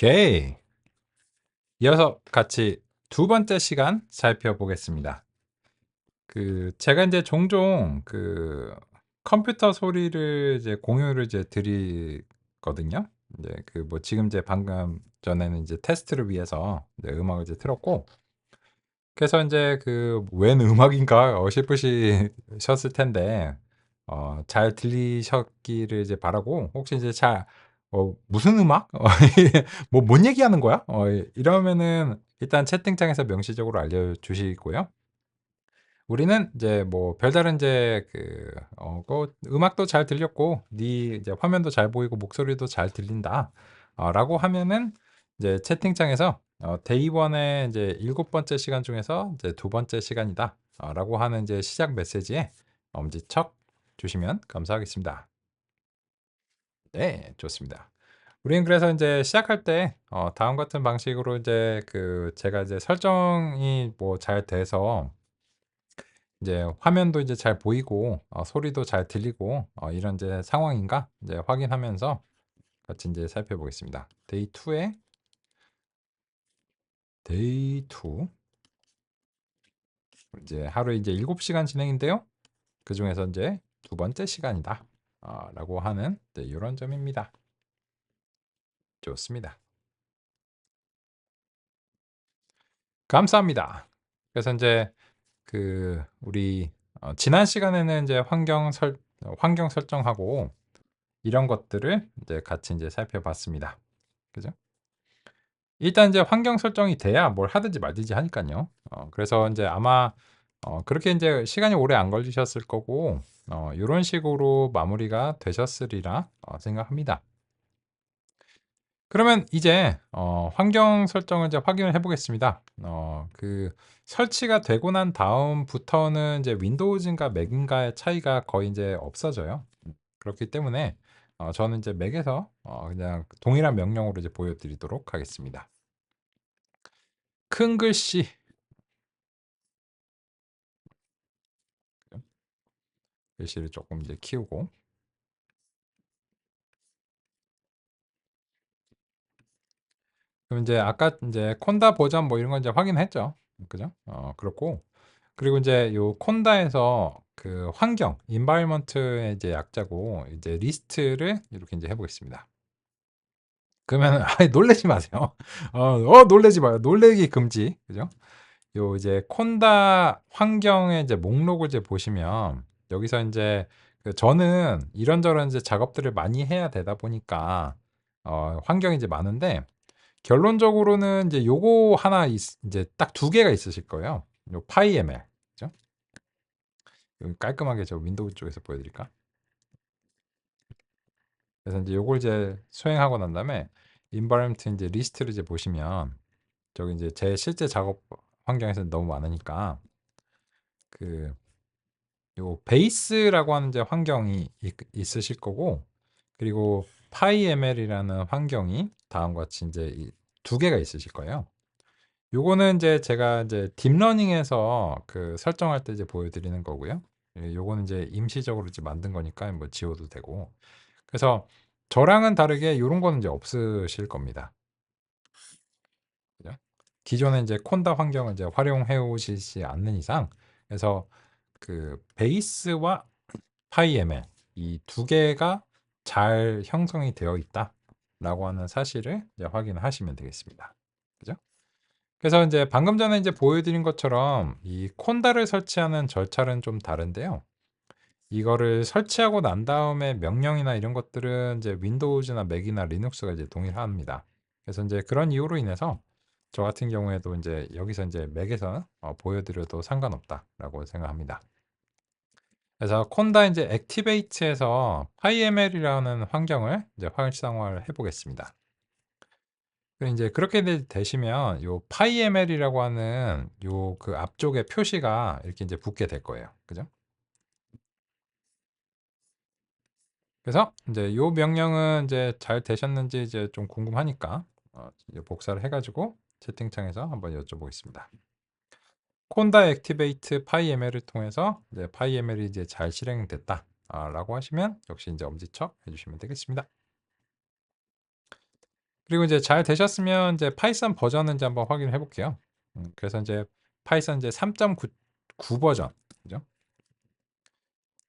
오케이. 이어서 같이 두 번째 시간 살펴보겠습니다. 제가 이제 종종 컴퓨터 소리를 이제 공유를 이제 드리거든요. 이제 뭐 지금 이제 방금 전에는 이제 테스트를 위해서 이제 음악을 이제 틀었고, 그래서 이제 웬 음악인가 싶으셨을 텐데, 잘 들리셨기를 이제 바라고, 혹시 이제 무슨 음악? 뭔 얘기하는 거야? 이러면은 일단 채팅창에서 명시적으로 알려주시고요. 우리는 이제 뭐 별다른 이제 음악도 잘 들렸고, 네 이제 화면도 잘 보이고 목소리도 잘 들린다. 라고 하면은 이제 채팅창에서 데이 1의 이제 7번째 시간 중에서 이제 두 번째 시간이다. 라고 하는 이제 시작 메시지에 엄지척 주시면 감사하겠습니다. 네, 좋습니다. 우리는 그래서 이제 시작할 때 다음 같은 방식으로 이제 제가 이제 설정이 뭐 잘 돼서 이제 화면도 이제 잘 보이고 소리도 잘 들리고 이런 이제 상황인가 이제 확인하면서 같이 이제 살펴보겠습니다. 데이 2 이제 하루에 이제 7시간 진행인데요. 그 중에서 이제 두 번째 시간이다. 라고 하는 이런 점입니다. 좋습니다. 감사합니다. 그래서 이제 우리 지난 시간에는 이제 환경 설정하고 이런 것들을 이제 같이 이제 살펴봤습니다. 그죠? 일단 이제 환경 설정이 돼야 뭘 하든지 말든지 하니까요. 그래서 이제 아마 그렇게 이제 시간이 오래 안 걸리셨을 거고 요런 식으로 마무리가 되셨으리라 생각합니다. 그러면 이제 환경 설정을 이제 확인을 해 보겠습니다. 설치가 되고 난 다음부터는 이제 윈도우즈인가 맥인가의 차이가 거의 이제 없어져요. 그렇기 때문에 저는 이제 맥에서 그냥 동일한 명령으로 이제 보여드리도록 하겠습니다. 큰 글씨 글씨를 조금 이제 키우고, 그럼 이제 아까 이제 콘다 버전 뭐 이런 거 이제 확인했죠. 그죠? 그렇고, 그리고 이제 요 콘다에서 환경, environment의 이제 약자고 이제 리스트를 이렇게 이제 해보겠습니다. 그러면 아예 놀래지 마세요. 놀래지 마요. 놀래기 금지. 그죠? 요 이제 콘다 환경의 이제 목록을 이제 보시면 여기서 이제 저는 이런저런 이제 작업들을 많이 해야 되다 보니까 환경이 이제 많은데, 결론적으로는 이제 요거 하나 이제 딱 두 개가 있으실 거예요. 요 파이ML. 그죠? 여기 깔끔하게 저 윈도우 쪽에서 보여드릴까? 그래서 이제 요걸 이제 수행하고 난 다음에 environment 이제 리스트를 이제 보시면 저기 이제 제 실제 작업 환경에서는 너무 많으니까 요 베이스라고 하는 이제 환경이 있으실 거고, 그리고 파이ML이라는 환경이 다음과 같이 이제 두 개가 있으실 거예요. 요거는 이제 제가 이제 딥러닝에서 설정할 때 이제 보여드리는 거고요. 요거는 이제 임시적으로 이제 만든 거니까 뭐 지워도 되고. 그래서 저랑은 다르게 요런 거는 이제 없으실 겁니다. 그죠? 기존에 이제 콘다 환경을 이제 활용해 오시지 않는 이상, 그래서 베이스와 파이ML 이 두 개가 잘 형성이 되어 있다라고 하는 사실을 이제 확인하시면 되겠습니다. 그죠? 그래서 이제 방금 전에 이제 보여드린 것처럼 이 콘다를 설치하는 절차는 좀 다른데요. 이거를 설치하고 난 다음에 명령이나 이런 것들은 이제 윈도우즈나 맥이나 리눅스가 이제 동일합니다. 그래서 이제 그런 이유로 인해서 저 같은 경우에도 이제 여기서 이제 맥에서 보여드려도 상관없다라고 생각합니다. 그래서 콘다 이제 액티베이트에서 PyML이라는 환경을 이제 활성화를 해보겠습니다. 그리고 이제 그렇게 되시면 요 PyML이라고 하는 요 앞쪽에 표시가 이렇게 이제 붙게 될 거예요. 그죠? 그래서 이제 요 명령은 이제 잘 되셨는지 이제 좀 궁금하니까 이제 복사를 해가지고 채팅창에서 한번 여쭤보겠습니다. 콘다 액티베이트 PyML을 통해서 이제 PyML이 이제 잘 실행됐다. 라고 하시면 역시 이제 엄지척 해주시면 되겠습니다. 그리고 이제 잘 되셨으면 이제 파이썬 버전은 이제 한번 확인해 볼게요. 그래서 이제 파이썬 이제 3.9 버전. 그죠?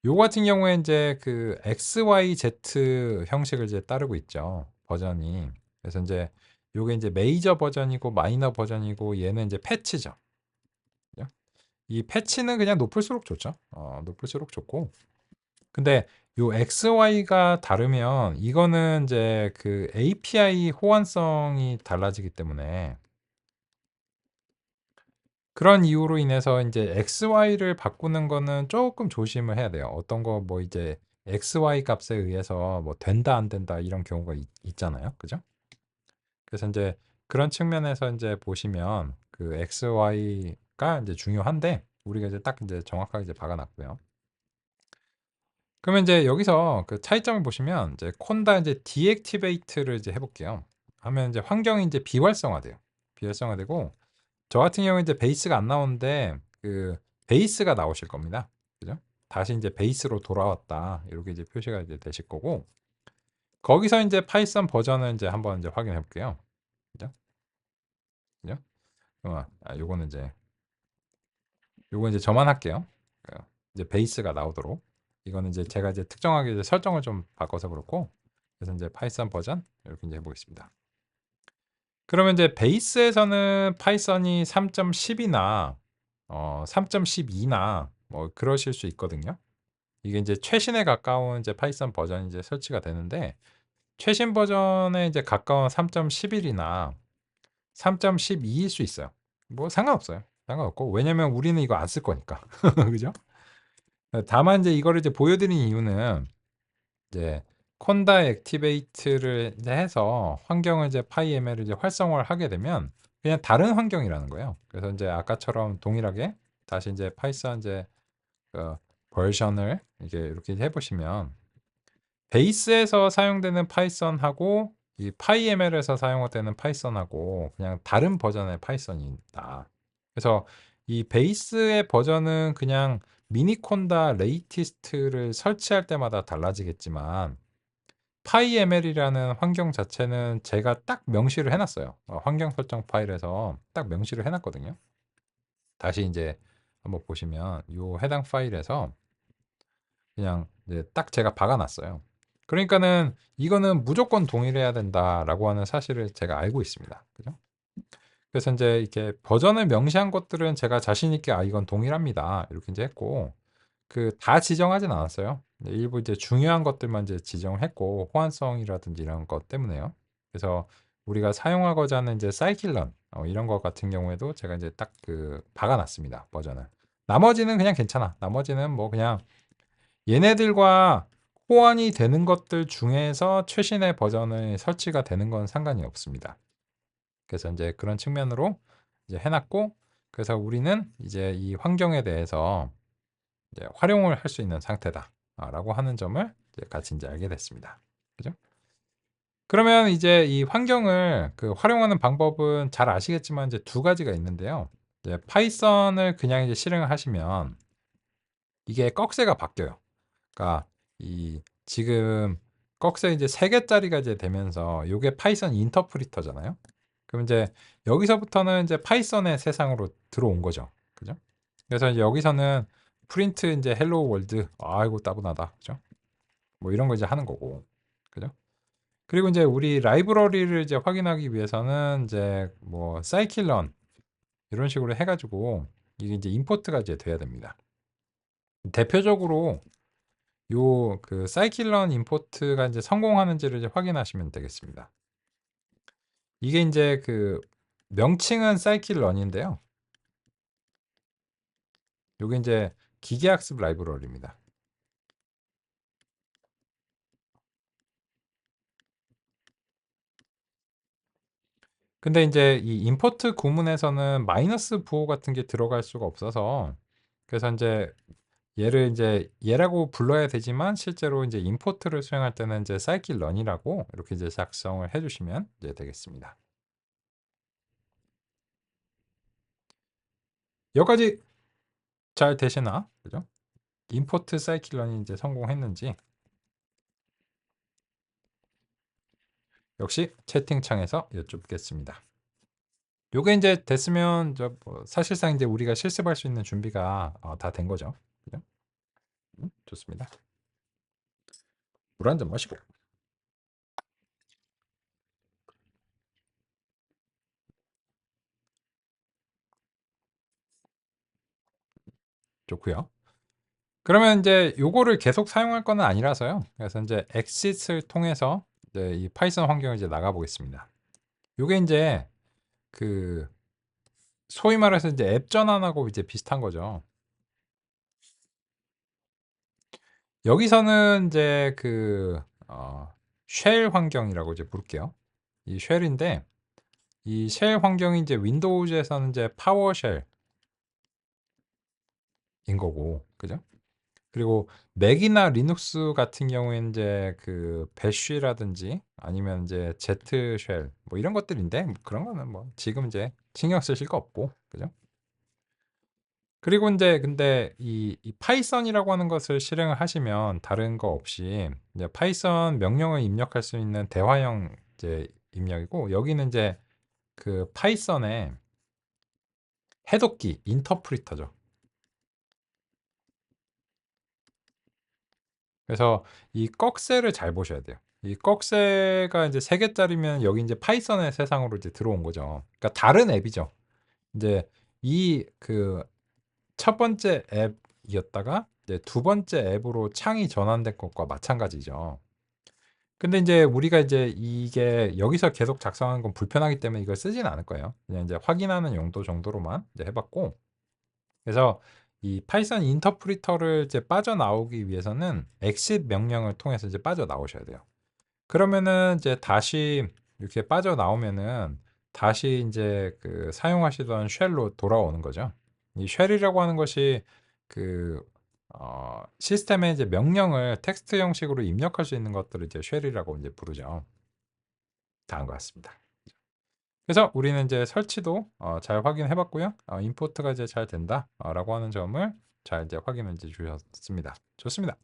요거 같은 경우에 인제 그 XYZ 형식을 이제 따르고 있죠, 버전이. 그래서 인제 요게 인제 메이저 버전이고 마이너 버전이고 얘는 인제 패치죠. 그죠? 이 패치는 그냥 높을수록 좋죠. 높을수록 좋고. 근데 요 XY가 다르면 이거는 인제 그 API 호환성이 달라지기 때문에 그런 이유로 인해서 인제 XY를 바꾸는 거는 쪼끔 조심을 해야 돼요. 어떤 거 뭐 이제 XY 값에 의해서 뭐 된다 안 된다 이런 경우가 있잖아요. 그죠? 그래서 인제 그런 측면에서 인제 보시면 그 XY가 인제 중요한데 우리가 이제 딱 인제 정확하게 이제 박아 놨고요. 그러면 인제 여기서 그 차이점을 보시면 이제 콘다 인제 deactivate를 이제 해 볼게요. 하면 인제 환경이 인제 비활성화돼요. 비활성화되고 저 같은 경우에 이제 베이스가 안 나오는데 그 베이스가 나오실 겁니다. 그죠? 다시 인제 베이스로 돌아왔다. 이렇게 이제 표시가 이제 되실 거고 거기서 인제 파이썬 버전을 인제 한번 인제 확인해 볼게요. 그죠? 그죠? 요거는 인제 요거 인제 저만 할게요. 이제 베이스가 나오도록. 이거는 이제 제가 이제 특정하게 이제 설정을 좀 바꿔서 그렇고 그래서 인제 파이썬 버전 이렇게 인제 해 보겠습니다. 그러면 이제 베이스에서는 파이썬이 3.10 이나 3.12 나 뭐 그러실 수 있거든요. 이게 인제 최신에 가까운 이제 파이썬 버전이 이제 설치가 되는데 최신 버전에 이제 가까운 3.11 이나 3.12 일 수 있어요. 뭐 상관없어요. 상관없고 왜냐면 우리는 이거 안 쓸 거니까. 그죠? 다만 인제 이거를 이제 보여 드린 이유는 이제 콘다 액티베이트를 이제 해서 환경을 이제 파이ML을 이제 활성화를 하게 되면 그냥 다른 환경이라는 거예요. 그래서 인제 아까처럼 동일하게 다시 인제 파이썬 인제 그 버전을 이렇게 해 보시면 베이스에서 사용되는 파이썬하고 이 파이ML에서 사용되는 파이썬하고 그냥 다른 버전의 파이썬이 있다. 그래서 이 베이스의 버전은 그냥 미니콘다 레이티스트를 설치할 때마다 달라지겠지만 파이ML이라는 환경 자체는 제가 딱 명시를 해 놨어요. 환경 설정 파일에서 딱 명시를 해 놨거든요. 다시 인제 한번 보시면 요 해당 파일에서 그냥 이제 딱 제가 박아 놨어요. 그러니까는 '이거는 무조건 동일해야 된다.'라고 하는 사실을 제가 알고 있습니다. 그죠? 그래서 인제 이렇게 버전을 명시한 것들은 제가 자신 있게 '아 이건 동일합니다.' 이렇게 인제 했고 그 다 지정하진 않았어요. 네 일부 이제 중요한 것들만 이제 지정을 했고 호환성이라든지 이런 것 때문에요. 그래서 우리가 사용하고자 하는 이제 scikit-learn 이런 것 같은 경우에도 제가 이제 딱 그 박아 놨습니다, 버전을. 나머지는 그냥 괜찮아. 나머지는 뭐 그냥 얘네들과 호환이 되는 것들 중에서 최신의 버전이 설치가 되는 건 상관이 없습니다. 그래서 인제 그런 측면으로 이제 해 놨고 그래서 우리는 이제 이 환경에 대해서 이제 활용을 할 수 있는 상태다. 라고 하는 점을 이제 같이 인제 알게 됐습니다. 그죠? 그러면 이제 이 환경을 그 활용하는 방법은 잘 아시겠지만 이제 두 가지가 있는데요. 이제 파이썬을 그냥 이제 실행을 하시면 이게 꺽쇠가 바뀌어요. 그러니까 이 지금 꺽쇠 이제 3 개짜리가 이제 되면서 요게 파이썬 인터프리터잖아요. 그럼 인제 여기서부터는 인제 파이썬의 세상으로 들어온 거죠. 그죠? 그래서 이제 여기서는 프린트 인제 헬로 월드 아이고 따분하다. 그죠? 뭐 이런 거 이제 하는 거고. 그죠? 그리고 인제 우리 라이브러리를 이제 확인하기 위해서는 인제 뭐 scikit-learn 이런 식으로 해 가지고 이게 인제 임포트가 이제 돼야 됩니다. 대표적으로 요 그 scikit-learn 임포트가 인제 성공하는지를 이제 확인하시면 되겠습니다. 이게 인제 그 명칭은 scikit-learn인데요. 요게 인제 기계학습 라이브러리입니다. 근데 인제 이 임포트 구문에서는 마이너스 부호 같은 게 들어갈 수가 없어서 그래서 인제 얘를 인제 얘라고 불러야 되지만 실제로 인제 임포트를 수행할 때는 인제 scikit-learn이라고 이렇게 이제 작성을 해 주시면 이제 되겠습니다. 여기까지 잘 되시나? 그죠? 임포트 scikit-learn이 인제 성공했는지 역시 채팅창에서 여쭙겠습니다. 요게 이제 됐으면 사실상 이제 우리가 실습할 수 있는 준비가 다 된 거죠. 그죠? 좋습니다. 물 한 잔 마시고. 좋고요. 그러면 이제 요거를 계속 사용할 거는 아니라서요. 그래서 이제 exit을 통해서 이제 이 파이썬 환경을 이제 나가 보겠습니다. 요게 이제 그 소위 말해서 이제 앱 전환하고 이제 비슷한 거죠. 여기서는 이제 쉘 환경이라고 이제 부를게요. 이 쉘인데 이 쉘 환경이 이제 윈도우즈에서는 이제 파워쉘인 거고, 그죠? 그리고 맥이나 리눅스 같은 경우에는 이제 그 배쉬라든지 아니면 이제 제트쉘 뭐 이런 것들인데 뭐 그런 거는 뭐 지금 이제 신경 쓰실 거 없고, 그죠? 그리고 이제 근데 이 파이썬이라고 하는 것을 실행을 하시면 다른 거 없이 이제 파이썬 명령을 입력할 수 있는 대화형 이제 입력이고, 여기는 이제 그 파이썬의 해독기 인터프리터죠. 그래서 이 꺽쇠를 잘 보셔야 돼요. 이 꺽쇠가 이제 3개짜리면 여기 이제 파이썬의 세상으로 이제 들어온 거죠. 그러니까 다른 앱이죠. 이제 이 첫 번째 앱이었다가 이제 두 번째 앱으로 창이 전환된 것과 마찬가지죠. 근데 이제 우리가 이제 이게 여기서 계속 작성하는 건 불편하기 때문에 이걸 쓰진 않을 거예요. 그냥 이제 확인하는 용도 정도로만 이제 해봤고, 그래서 이 파이썬 인터프리터를 이제 빠져나오기 위해서는 exit 명령을 통해서 이제 빠져나오셔야 돼요. 그러면은 이제 다시 이렇게 빠져나오면은 다시 이제 사용하시던 쉘로 돌아오는 거죠. 이 쉘이라고 하는 것이 그 시스템에 이제 명령을 텍스트 형식으로 입력할 수 있는 것들을 이제 쉘이라고 이제 부르죠. 다 한 것 같습니다. 그래서 우리는 이제 설치도 잘 확인해 봤고요. 임포트가 이제 잘 된다 라고 하는 점을 잘 이제 확인해 주셨습니다. 좋습니다.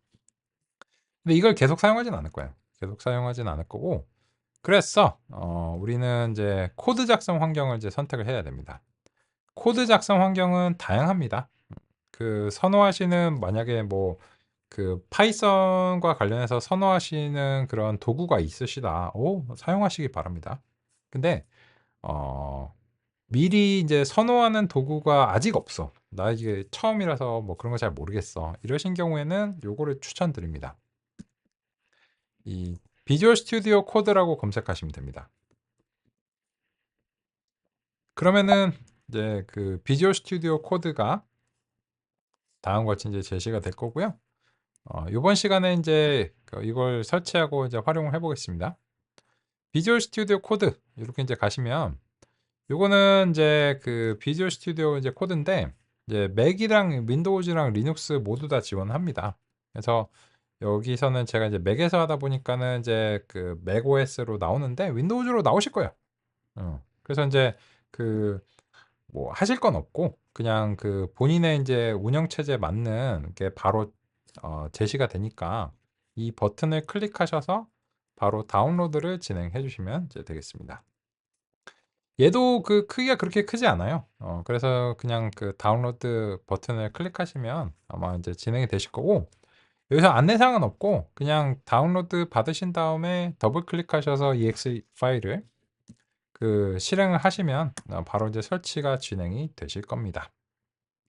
근데 이걸 계속 사용하진 않을 거예요. 계속 사용하진 않을 거고, 그래서 우리는 이제 코드 작성 환경을 이제 선택을 해야 됩니다. 코드 작성 환경은 다양합니다. 선호하시는, 만약에 뭐 파이썬과 관련해서 선호하시는 그런 도구가 있으시다. 사용하시기 바랍니다. 근데 미리 이제 선호하는 도구가 아직 없어. 나 이게 처음이라서 뭐 그런 거 잘 모르겠어. 이러신 경우에는 요거를 추천드립니다. 이 비주얼 스튜디오 코드라고 검색하시면 됩니다. 그러면은 이제 비주얼 스튜디오 코드가 다음과 같이 이제 제시가 될 거고요. 이번 시간에 이제 이걸 설치하고 이제 활용을 해보겠습니다. 비주얼 스튜디오 코드 이렇게 이제 가시면, 요거는 이제 비주얼 스튜디오 이제 코드인데 이제 맥이랑 윈도우즈랑 리눅스 모두 다 지원합니다. 그래서 여기서는 제가 이제 맥에서 하다 보니까는 이제 맥 OS로 나오는데 윈도우즈로 나오실 거예요. 그래서 이제 뭐 하실 건 없고 그냥 본인의 이제 운영 체제에 맞는 게 바로 제시가 되니까 이 버튼을 클릭하셔서 바로 다운로드를 진행해 주시면 이제 되겠습니다. 얘도 크기가 그렇게 크지 않아요. 그래서 그냥 다운로드 버튼을 클릭하시면 아마 이제 진행이 되실 거고, 여기서 안내사항은 없고 그냥 다운로드 받으신 다음에 더블 클릭하셔서 exe 파일을 실행을 하시면 바로 이제 설치가 진행이 되실 겁니다.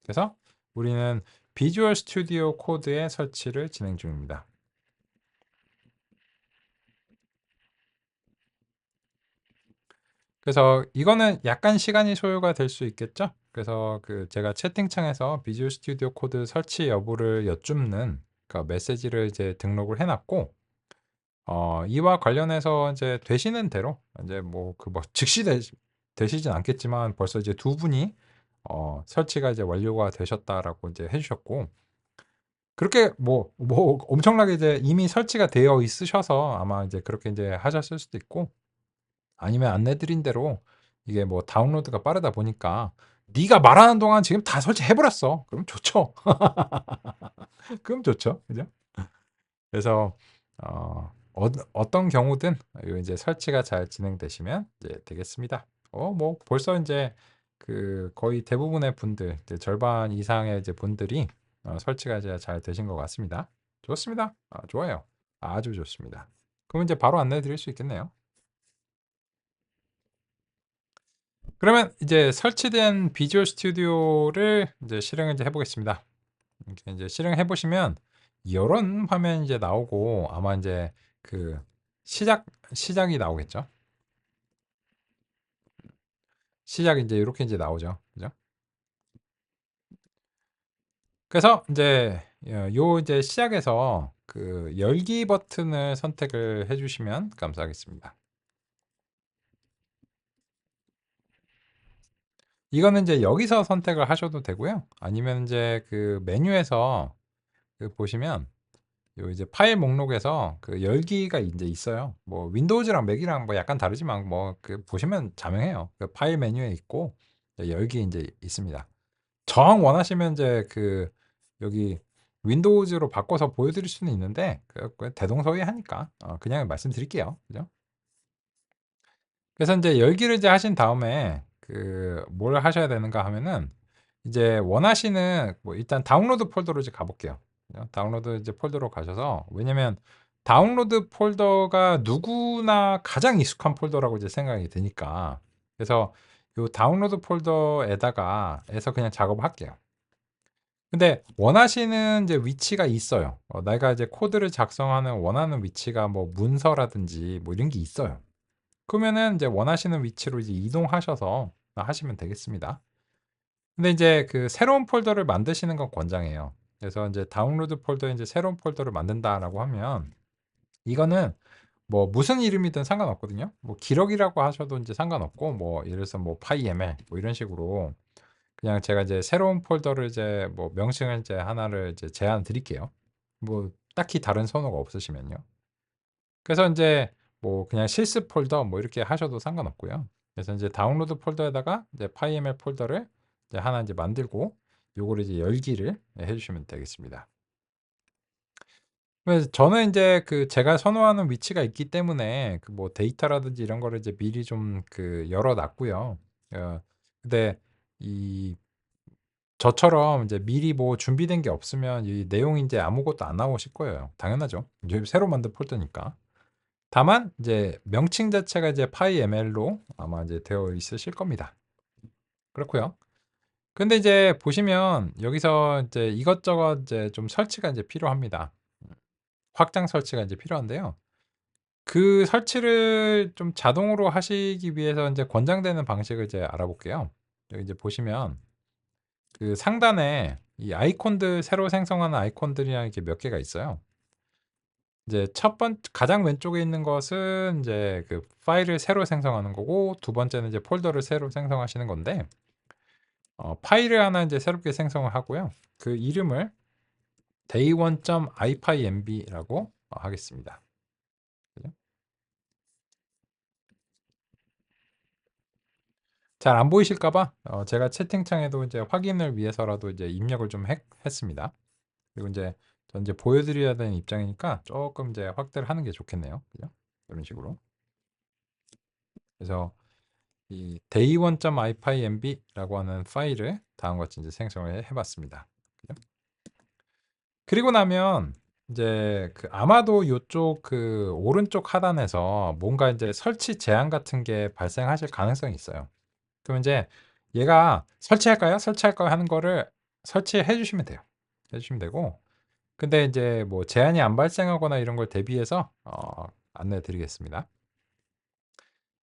그래서 우리는 비주얼 스튜디오 코드의 설치를 진행 중입니다. 그래서 이거는 약간 시간이 소요가 될 수 있겠죠. 그래서 제가 채팅창에서 비주얼 스튜디오 코드 설치 여부를 여쭙는 메시지를 이제 등록을 해놨고, 이와 관련해서 이제 되시는 대로 이제 뭐 즉시 되시진 않겠지만 벌써 이제 두 분이 설치가 이제 완료가 되셨다라고 이제 해주셨고, 그렇게 뭐 엄청나게 이제 이미 설치가 되어 있으셔서 아마 이제 그렇게 이제 하셨을 수도 있고, 아니면 안내드린 대로 이게 뭐 다운로드가 빠르다 보니까 네가 말하는 동안 지금 다 설치해 버렸어. 그럼 좋죠. 그럼 좋죠. 그죠? 그래서 어떤 경우든 요 이제 설치가 잘 진행되시면 이제 되겠습니다. 뭐 벌써 인제 그 거의 대부분의 분들 이제 절반 이상의 이제 분들이 설치가 이제 잘 되신 것 같습니다. 좋습니다. 좋아요. 아주 좋습니다. 그럼 이제 바로 안내해 드릴 수 있겠네요. 그러면 이제 설치된 비주얼 스튜디오를 이제 실행을 이제 해 보겠습니다. 이렇게 인제 실행해 보시면 요런 화면이 이제 나오고 아마 인제 그 시작이 나오겠죠. 시작이 인제 요렇게 인제 나오죠. 그죠? 그래서 인제 요 이제 시작에서 그 열기 버튼을 선택을 해 주시면 감사하겠습니다. 이거는 인제 여기서 선택을 하셔도 되고요. 아니면 인제 그 메뉴에서 그 보시면 요 이제 파일 목록에서 그 열기가 인제 있어요. 뭐 윈도우즈랑 맥이랑 뭐 약간 다르지만 뭐 그 보시면 자명해요. 그 파일 메뉴에 있고 열기 인제 있습니다. 정 원하시면 인제 그 여기 윈도우즈로 바꿔서 보여 드릴 수는 있는데 그 대동소이하니까 그냥 말씀드릴게요. 그죠? 그래서 인제 열기를 이제 하신 다음에 그 뭘 하셔야 되는가 하면은 이제 원하시는 뭐 일단 다운로드 폴더로 이제 가 볼게요. 다운로드 이제 폴더로 가셔서 왜냐면 다운로드 폴더가 누구나 가장 익숙한 폴더라고 이제 생각이 드니까 그래서 요 다운로드 폴더에다가 에서 그냥 작업을 할게요. 근데 원하시는 이제 위치가 있어요. 내가 이제 코드를 작성하는 원하는 위치가 뭐 문서라든지 뭐 이런 게 있어요. 그러면은 이제 원하시는 위치로 이제 이동하셔서 하시면 되겠습니다. 근데 이제 그 새로운 폴더를 만드시는 건 권장해요. 그래서 인제 다운로드 폴더에 인제 새로운 폴더를 만든다라고 하면 이거는 뭐 무슨 이름이든 상관없거든요. 뭐 기록이라고 하셔도 인제 상관없고 뭐 예를 들어서 뭐 파이엠엘 뭐 이런 식으로 그냥 제가 이제 새로운 폴더를 이제 뭐 명칭을 이제 하나를 이제 제안 드릴게요. 뭐 딱히 다른 선호가 없으시면요. 그래서 인제 뭐 그냥 실습 폴더 뭐 이렇게 하셔도 상관없고요. 그래서 인제 다운로드 폴더에다가 이제 파이엠엘 폴더를 이제 하나 인제 만들고 요거를 이제 열기를 해 주시면 되겠습니다. 그래서 저는 인제 그 제가 선호하는 위치가 있기 때문에 그 뭐 데이터라든지 이런 거를 이제 미리 좀 그 열어 놨고요. 근데 이 저처럼 이제 미리 뭐 준비된 게 없으면 이 내용이 인제 아무것도 안 나오실 거예요. 당연하죠. 이제 새로 만든 폴더니까. 다만 이제 명칭 자체가 이제 pyML로 아마 이제 되어 있으실 겁니다. 그렇고요. 근데 이제 보시면 여기서 이제 이것저것 이제 좀 설치가 이제 필요합니다. 확장 설치가 이제 필요한데요. 그 설치를 좀 자동으로 하시기 위해서 인제 권장되는 방식을 이제 알아볼게요. 여기 이제 보시면 그 상단에 이 아이콘들 새로 생성하는 아이콘들이랑 이렇게 몇 개가 있어요. 이제 가장 왼쪽에 있는 것은 인제 그 파일을 새로 생성하는 거고 두 번째는 이제 폴더를 새로 생성하시는 건데 파일을 하나 인제 새롭게 생성을 하고요. 그 이름을 day1.ipynb라고 하겠습니다. 그죠? 잘 안 보이실까 봐 제가 채팅창에도 이제 확인을 위해서라도 이제 입력을 좀 했습니다. 그리고 인제 전 이제 보여 드려야 되는 입장이니까 쪼끔 이제 확대를 하는 게 좋겠네요. 그죠? 이런 식으로. 그래서 이 day1.ipynb라고 하는 파일을 다음과 같이 이제 생성을 해 봤습니다. 그죠? 그리고 나면 인제 그 아마도 요쪽 그 오른쪽 하단에서 뭔가 인제 설치 제한 같은 게 발생하실 가능성이 있어요. 그럼 인제 얘가 "설치할까요? 설치할까요?" 하는 거를 설치해 주시면 돼요. 해 주시면 되고 근데 인제 뭐 제한이 안 발생하거나 이런 걸 대비해서 안내해 드리겠습니다.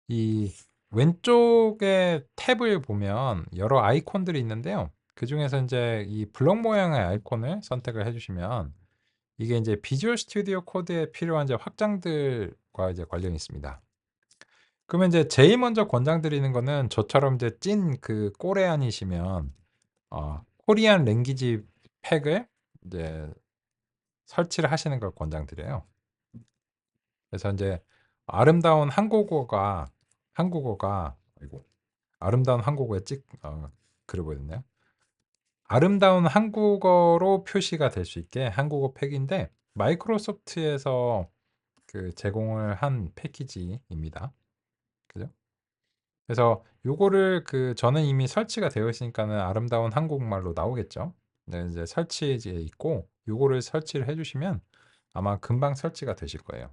이 왼쪽에 탭을 보면 여러 아이콘들이 있는데요. 그중에서 인제 이 블록 모양의 아이콘을 선택을 해 주시면 이게 인제 비주얼 스튜디오 코드에 필요한 이제 확장들과 이제 관련이 있습니다. 그러면 이제 제일 먼저 권장드리는 거는 저처럼 이제 찐 그 코레안이시면 코리안 랭귀지 팩을 이제 설치를 하시는 걸 권장드려요. 그래서 인제 아름다운 한국어가 아이고 아름다운 한국어에 글을 보냈네요. 아름다운 한국어로 표시가 될 수 있게 한국어 팩인데 마이크로소프트에서 그 제공을 한 패키지입니다. 그죠? 그래서 요거를 저는 이미 설치가 되어 있으니까는 아름다운 한국말로 나오겠죠. 네, 이제 설치에 있고 요거를 설치를 해주시면 아마 금방 설치가 되실 거예요.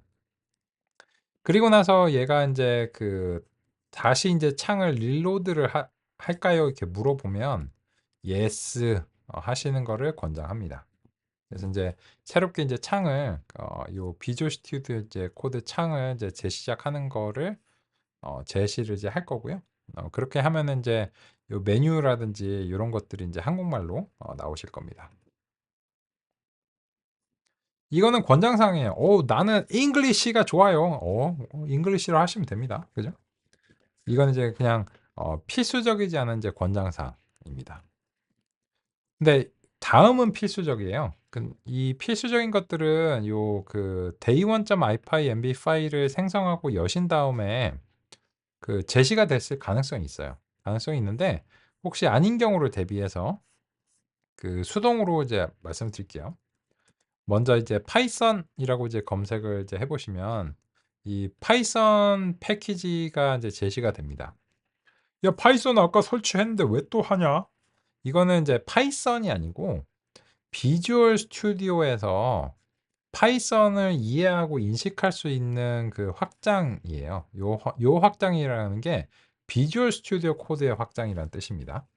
그리고 나서 얘가 이제 다시 이제 창을 릴로드를 할까요? 이렇게 물어보면 yes 하시는 거를 권장합니다. 그래서 이제 새롭게 이제 창을 요 비주얼 스튜디오 이제 코드 창을 이제 재시작하는 거를 제시를 이제 할 거고요. 그렇게 하면은 이제 요 메뉴라든지 이런 것들이 이제 한국말로 나오실 겁니다. 이거는 권장사항이에요. 나는 잉글리시가 좋아요. 잉글리시로 하시면 됩니다. 그죠? 이건 이제 그냥 필수적이지 않은 이제 권장사항입니다. 근데 다음은 필수적이에요. 이 필수적인 것들은 요 day1.ipynb 파일을 생성하고 여신 다음에 제시가 됐을 가능성이 있어요. 가능성이 있는데 혹시 아닌 경우를 대비해서 수동으로 이제 말씀드릴게요. 먼저 이제 파이썬이라고 이제 검색을 이제 해보시면 이 파이썬 패키지가 이제 제시가 됩니다. 야, 파이썬 아까 설치했는데 왜 또 하냐? 이거는 이제 파이썬이 아니고 비주얼 스튜디오에서 파이썬을 이해하고 인식할 수 있는 확장이에요. 요 확장이라는 게 비주얼 스튜디오 코드의 확장이라는 뜻입니다.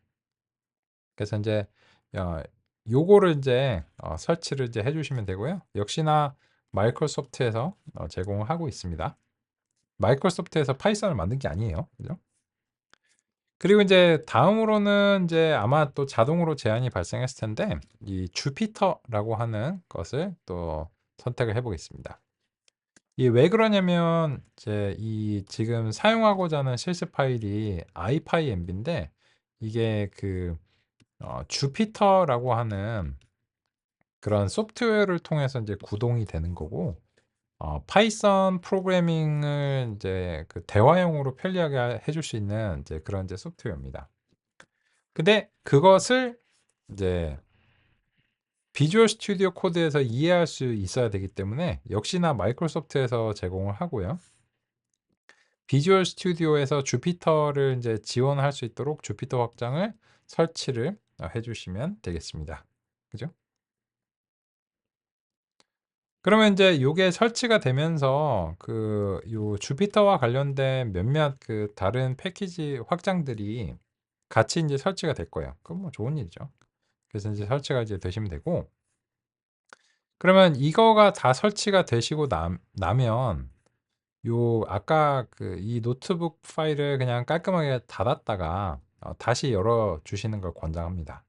그래서 이제 어, 요거를 이제 설치를 이제 해주시면 되고요. 역시나 마이크로소프트에서 제공을 하고 있습니다. 마이크로소프트에서 파이썬을 만든 게 아니에요. 그죠? 그리고 이제 다음으로는 이제 아마 또 자동으로 제한이 발생했을 텐데 이 주피터라고 하는 것을 또 선택을 해보겠습니다. 이 왜 그러냐면 이제 이 지금 사용하고자 하는 실습 파일이 ipynb인데 이게 주피터라고 하는 그런 소프트웨어를 통해서 이제 구동이 되는 거고 파이썬 프로그래밍을 이제 대화형으로 편리하게 해줄 수 있는 이제 그런 이제 소프트웨어입니다. 근데 그것을 이제 비주얼 스튜디오 코드에서 이해할 수 있어야 되기 때문에 역시나 마이크로소프트에서 제공을 하고요. 비주얼 스튜디오에서 주피터를 이제 지원할 수 있도록 주피터 확장을 설치를 해주시면 되겠습니다. 그죠? 그러면 이제 요게 설치가 되면서 요 주피터와 관련된 몇몇 다른 패키지 확장들이 같이 이제 설치가 될 거예요. 그건 뭐 좋은 일이죠. 그래서 이제 설치가 이제 되시면 되고, 그러면 이거가 다 설치가 되시고 나면 요 아까 이 노트북 파일을 그냥 깔끔하게 닫았다가 다시 열어 주시는 걸 권장합니다.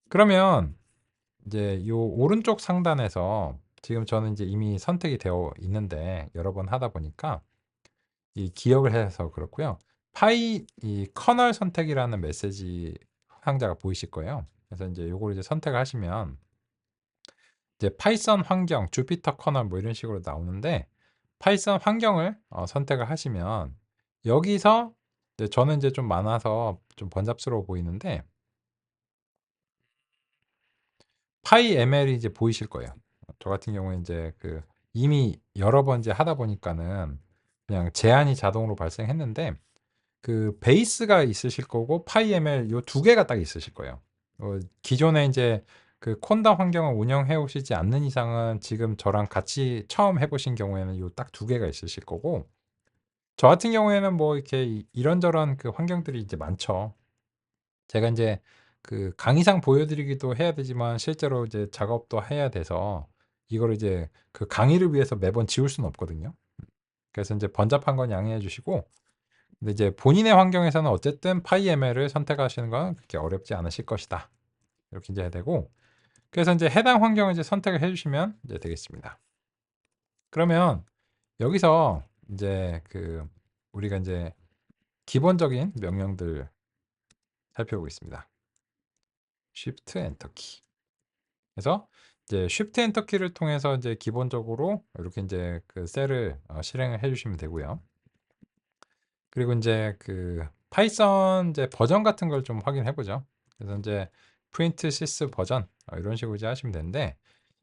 그러면 이제 요 오른쪽 상단에서 지금 저는 이제 이미 선택이 되어 있는데 여러 번 하다 보니까 이 기억을 해서 그렇고요. 이 커널 선택이라는 메시지 상자가 보이실 거예요. 그래서 이제 요걸 이제 선택을 하시면 이제 파이썬 환경, 주피터 커널 뭐 이런 식으로 나오는데 파이썬 환경을 선택을 하시면 여기서 이제 저는 이제 좀 많아서 좀 번잡스러워 보이는데 파이ML이 이제 보이실 거예요. 저 같은 경우에 이제 이미 여러 번 이제 하다 보니까는 그냥 제한이 자동으로 발생했는데 베이스가 있으실 거고 파이ML 요 두 개가 딱 있으실 거예요. 기존에 이제 콘다 환경을 운영해 오시지 않는 이상은 지금 저랑 같이 처음 해보신 경우에는 요 딱 두 개가 있으실 거고 저 같은 경우에는 뭐 이렇게 이런저런 환경들이 이제 많죠. 제가 이제 강의상 보여드리기도 해야 되지만 실제로 이제 작업도 해야 돼서 이걸 이제 강의를 위해서 매번 지울 수는 없거든요. 그래서 이제 번잡한 건 양해해 주시고 근데 이제 본인의 환경에서는 어쨌든 PyML을 선택하시는 건 그렇게 어렵지 않으실 것이다. 이렇게 이제 해야 되고 그래서 이제 해당 환경을 이제 선택을 해주시면 이제 되겠습니다. 그러면 여기서 이제 우리가 이제 기본적인 명령들 살펴보겠습니다. Shift Enter 키. 그래서 이제 Shift Enter 키를 통해서 이제 기본적으로 이렇게 이제 셀을 실행을 해주시면 되고요. 그리고 이제 파이썬 이제 버전 같은 걸 좀 확인해 보죠. 그래서 이제 print sys 버전 이런 식으로 이제 하시면 되는데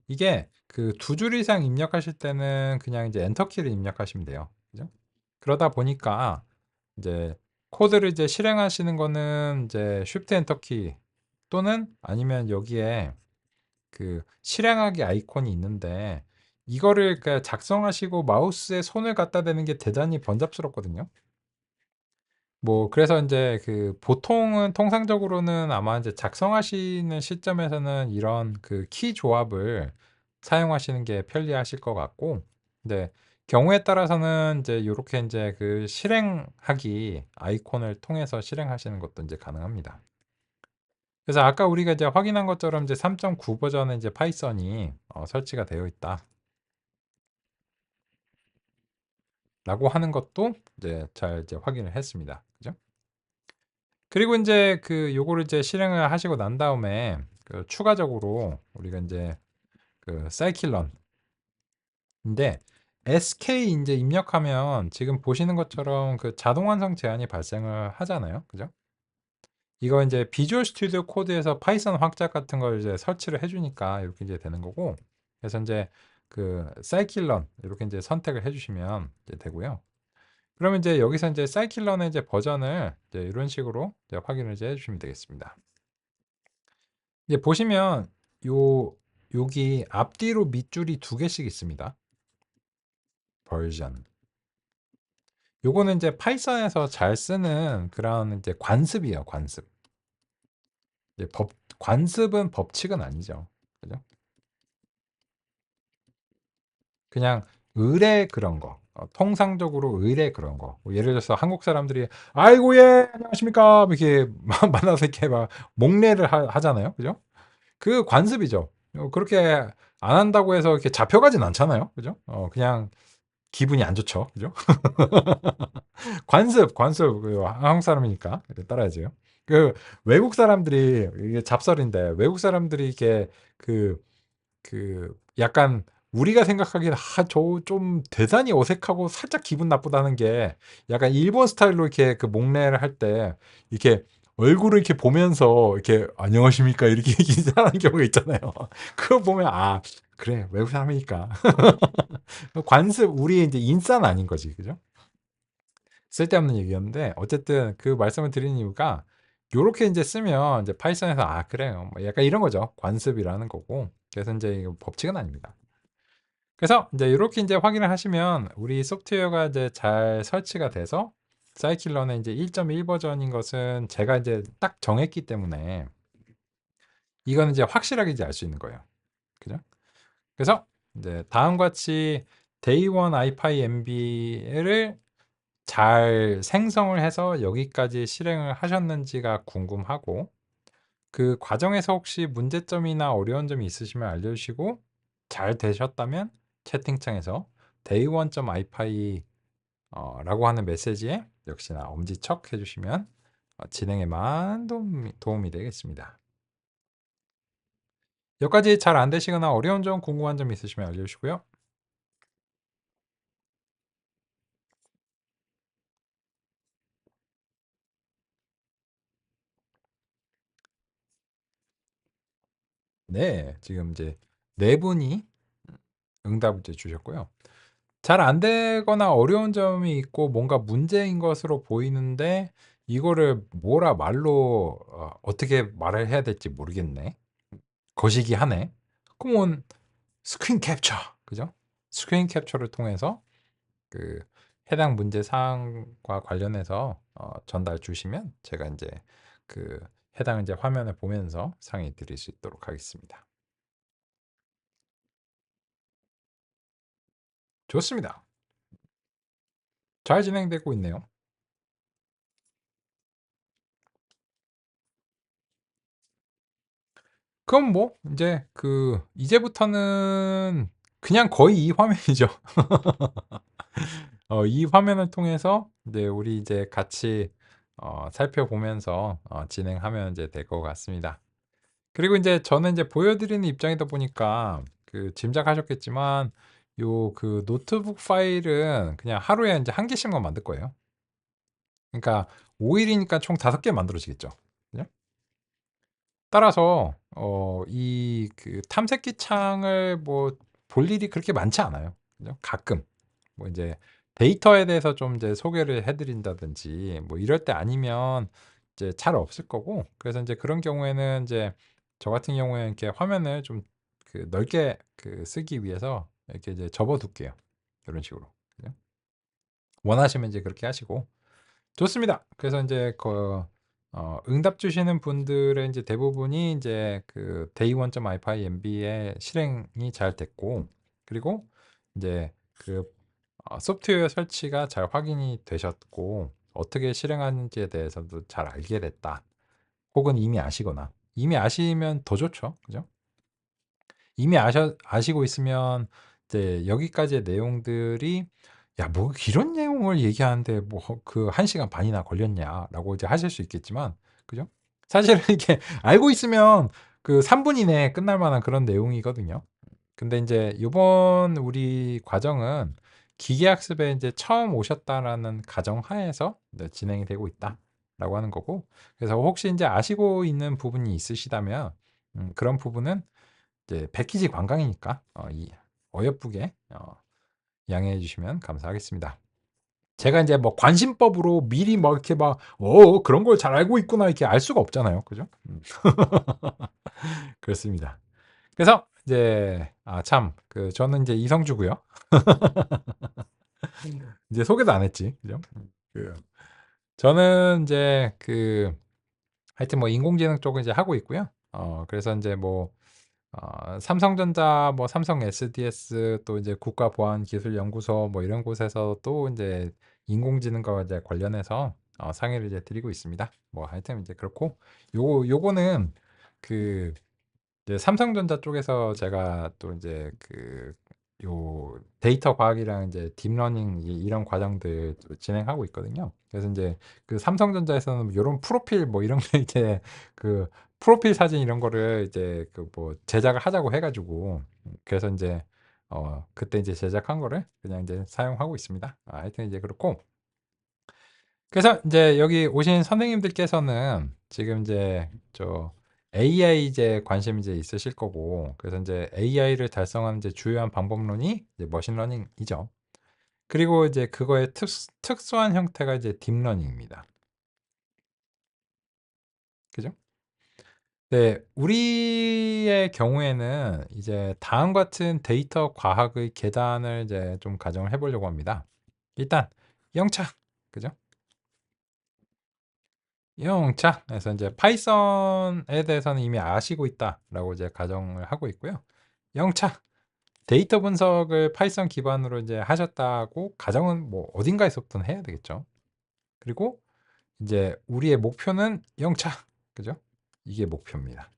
이게 그 두 줄 이상 입력하실 때는 그냥 이제 엔터키를 입력하시면 돼요. 그죠? 그러다 보니까 이제 코드를 이제 실행하시는 거는 이제 쉬프트 엔터키 또는 아니면 여기에 그 실행하기 아이콘이 있는데 이거를 그 작성하시고 마우스에 손을 갖다 대는 게 대단히 번잡스럽거든요. 뭐 그래서 인제 그 보통은 통상적으로는 아마 인제 작성하시는 시점에서는 이런 그 키 조합을 사용하시는 게 편리하실 것 같고, 근데 경우에 따라서는 인제 요렇게 인제 그 실행하기 아이콘을 통해서 실행하시는 것도 인제 가능합니다. 그래서 아까 우리가 이제 확인한 것처럼 이제 3.9 버전의 이제 파이썬이 설치가 되어 있다라고 하는 것도 이제 잘 이제 확인을 했습니다. 그죠? 그리고 인제 그 요거를 이제 실행을 하시고 난 다음에 그 추가적으로 우리가 인제 그 scikit-learn인데 SK 인제 입력하면 지금 보시는 것처럼 그 자동 완성 제한이 발생을 하잖아요. 그죠? 이거 인제 비주얼 스튜디오 코드에서 파이썬 확장 같은 걸 이제 설치를 해 주니까 이렇게 이제 되는 거고, 그래서 인제 그 scikit-learn 이렇게 인제 선택을 해 주시면 이제 되고요. 그러면 이제 여기서 인제 scikit-learn의 이제 버전을 이제 이런 식으로 이제 확인을 이제 해 주시면 되겠습니다. 이제 보시면 요 여기 앞뒤로 밑줄이 두 개씩 있습니다. 버전. 요거는 이제 파이썬에서 잘 쓰는 그런 이제 관습이에요, 관습. 이제 관습은 법칙은 아니죠. 그죠? 그냥 의뢰 그런 거. 통상적으로 의뢰 그런 거. 뭐 예를 들어서 한국 사람들이 "아이고 예. 안녕하십니까." 이렇게 만나서 이렇게 막 목례를 하잖아요. 그죠? 그 관습이죠. 그렇게 안 한다고 해서 이렇게 잡혀가진 않잖아요. 그죠? 그냥 기분이 안 좋죠. 그죠? 관습. 그 한국 사람이니까 따라야죠. 그 외국 사람들이 이게 잡설인데 외국 사람들이 이게 그 약간 우리가 생각하기에는 '아 저 좀 대단히 어색하고 살짝 기분 나쁘다.'는 게 약간 일본 스타일로 이렇게 그 목례를 할 때 이렇게 얼굴을 이렇게 보면서 이렇게 "안녕하십니까." 이렇게 인사하는 경우가 있잖아요. 그거 보면 '아 그래. 외국 사람이니까.' 관습 우리의 인제 인싸는 아닌 거지. 그죠? 쓸데없는 얘기였는데 어쨌든 그 말씀을 드리는 이유가 요렇게 인제 쓰면 인제 파이썬에서 '아 그래요.' 뭐 약간 이런 거죠. 관습이라는 거고. 그래서 인제 이거 법칙은 아닙니다. 그래서 인제 요렇게 인제 확인을 하시면 우리 소프트웨어가 이제 잘 설치가 돼서 사이클런의 인제 1.1 버전인 것은 제가 인제 딱 정했기 때문에 이거는 이제 확실하게 이제 알 수 있는 거예요. 그죠? 그래서 인제 다음과 같이 day 1 ipynb를 잘 생성을 해서 여기까지 실행을 하셨는지가 궁금하고, 그 과정에서 혹시 문제점이나 어려운 점이 있으시면 알려주시고, 잘 되셨다면 채팅창에서 day1.ipy 라고 하는 메시지에 역시나 엄지척 해주시면 진행에 많은 도움이 되겠습니다. 여기까지 잘 안 되시거나 어려운 점, 궁금한 점 있으시면 알려주시고요. 네, 지금 이제 네 분이 응답을 이제 주셨고요. 잘 안 되거나 어려운 점이 있고 뭔가 문제인 것으로 보이는데 이거를 뭐라 말로 어떻게 말을 해야 될지 모르겠네. 거시기하네. 그러면 스크린 캡처, 그죠? 스크린 캡처를 통해서 그 해당 문제 사항과 관련해서 전달 주시면 제가 인제 그 해당 이제 화면을 보면서 상의 드릴 수 있도록 하겠습니다. 좋습니다. 잘 진행되고 있네요. 그럼 뭐 인제 그 이제부터는 그냥 거의 이 화면이죠. 이 화면을 통해서 이제 우리 이제 같이 살펴보면서 진행하면 이제 될 것 같습니다. 그리고 인제 저는 인제 보여드리는 입장이다 보니까 그 짐작하셨겠지만 요 그 노트북 파일은 그냥 하루에 인제 한 개씩만 만들 거예요. 그러니까 5 일이니까 총 5개 만들어지겠죠. 그죠? 따라서 이 그 탐색기 창을 뭐 볼 일이 그렇게 많지 않아요. 그죠? 가끔 뭐 이제 데이터에 대해서 좀 이제 소개를 해드린다든지 뭐 이럴 때 아니면 이제 잘 없을 거고, 그래서 이제 그런 경우에는 이제 저 같은 경우에는 이렇게 화면을 좀 그 넓게 그 쓰기 위해서 이렇게 이제 접어둘게요. 이런 식으로. 그죠? 원하시면 이제 그렇게 하시고 좋습니다. 그래서 이제 응답 주시는 분들의 이제 대부분이 이제 그 day1.ipynb의 실행이 잘 됐고, 그리고 이제 그 소프트웨어 설치가 잘 확인이 되셨고, 어떻게 실행하는지에 대해서도 잘 알게 됐다. 혹은 이미 아시거나, 이미 아시면 더 좋죠. 그죠? 이미 아시고 있으면 이제 여기까지의 내용들이 야, 뭐 이런 내용을 얘기하는데 뭐 그 1시간 반이나 걸렸냐라고 이제 하실 수 있겠지만, 그죠? 사실은 이게 알고 있으면 그 3분 이내에 끝날 만한 그런 내용이거든요. 근데 이제 요번 우리 과정은 기계학습에 이제 처음 오셨다라는 가정하에서 이제 진행이 되고 있다라고 하는 거고, 그래서 혹시 이제 아시고 있는 부분이 있으시다면 그런 부분은 이제 패키지 관광이니까 이 어여쁘게 양해해 주시면 감사하겠습니다. 제가 이제 뭐 관심법으로 미리 막 이렇게 막 그런 걸 잘 알고 있구나 이렇게 알 수가 없잖아요. 그죠? 그렇습니다. 그래서 이제 참 그 저는 이제 이성주고요. 이제 소개도 안 했지. 그죠? 그 저는 이제 그 하여튼 뭐 인공지능 쪽을 이제 하고 있고요. 그래서 이제 뭐 삼성전자, 뭐 삼성 SDS, 또 이제 국가보안기술연구소 뭐 이런 곳에서 또 이제 인공지능과 이제 관련해서 상의를 이제 드리고 있습니다. 뭐 하여튼 이제 그렇고, 요거는 그 이제 삼성전자 쪽에서 제가 또 이제 요 데이터 과학이랑 이제 딥러닝 이런 과정들 진행하고 있거든요. 그래서 이제 그 삼성전자에서는 이런 프로필 뭐 이런 게 이제 그 프로필 사진 이런 거를 이제 그 뭐 제작을 하자고 해가지고, 그래서 이제 그때 이제 제작한 거를 그냥 이제 사용하고 있습니다. 하여튼 이제 그렇고, 그래서 이제 여기 오신 선생님들께서는 지금 이제 저 AI 이제 관심 이제 있으실 거고, 그래서 이제 AI를 달성하는 이제 주요한 방법론이 이제 머신러닝이죠. 그리고 이제 그거의 특수한 형태가 이제 딥러닝입니다. 그죠? 네, 우리의 경우에는 이제 다음 같은 데이터 과학의 계단을 이제 좀 가정을 해보려고 합니다. 일단 영차, 그죠? 영차. 그래서 이제 파이썬에 대해서는 이미 아시고 있다라고 이제 가정을 하고 있고요. 영차. 데이터 분석을 파이썬 기반으로 이제 하셨다고 가정은 뭐 어딘가에서부터는 해야 되겠죠. 그리고 이제 우리의 목표는 영차. 그죠? 이게 목표입니다.